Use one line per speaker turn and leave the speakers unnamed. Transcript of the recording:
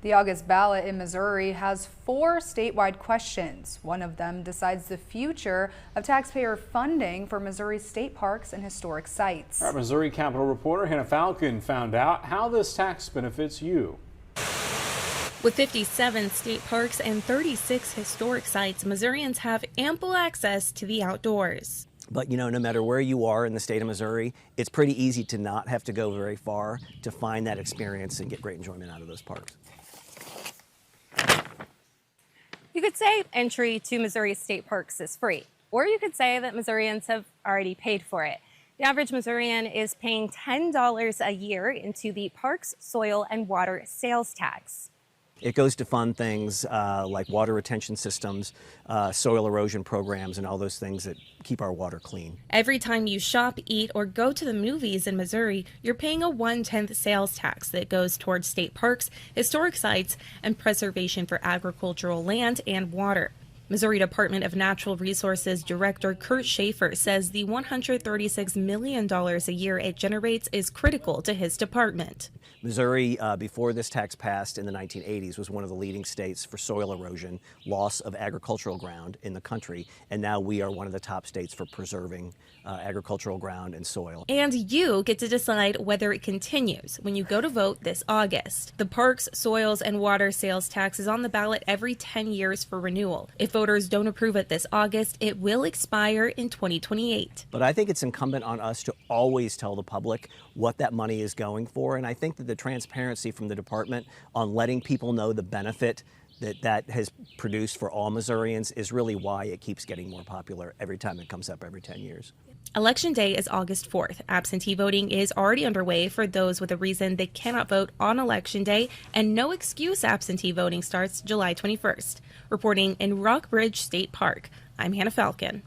The August ballot in Missouri has 4 statewide questions. One of them decides the future of taxpayer funding for Missouri state parks and historic sites.
Our Missouri Capitol reporter Hannah Falcon found out how this tax benefits you.
With 57 state parks and 36 historic sites, Missourians have ample access to the outdoors.
But no matter where you are in the state of Missouri, it's pretty easy to not have to go very far to find that experience and get great enjoyment out of those parks.
You could say entry to Missouri state parks is free, or you could say that Missourians have already paid for it. The average Missourian is paying $10 a year into the Parks, Soil, and Water sales tax.
It goes to fund things like water retention systems, soil erosion programs, and all those things that keep our water clean.
Every time you shop, eat, or go to the movies in Missouri, you're paying a 1/10 sales tax that goes towards state parks, historic sites, and preservation for agricultural land and water. Missouri Department of Natural Resources Director Kurt Schaefer says the $136 million a year it generates is critical to his department.
Missouri, before this tax passed in the 1980s, was one of the leading states for soil erosion, loss of agricultural ground in the country, and now we are one of the top states for preserving agricultural ground and soil.
And you get to decide whether it continues when you go to vote this August. The Parks, Soils, and Water sales tax is on the ballot every 10 years for renewal. If voters don't approve it this August, it will expire in 2028.
But I think it's incumbent on us to always tell the public what that money is going for, and I think that the transparency from the department on letting people know the benefit that has produced for all Missourians is really why it keeps getting more popular every time it comes up every 10 years.
Election Day is August 4th. Absentee voting is already underway for those with a reason they cannot vote on Election Day, and no excuse absentee voting starts July 21st. Reporting in Rockbridge State Park, I'm Hannah Falcon.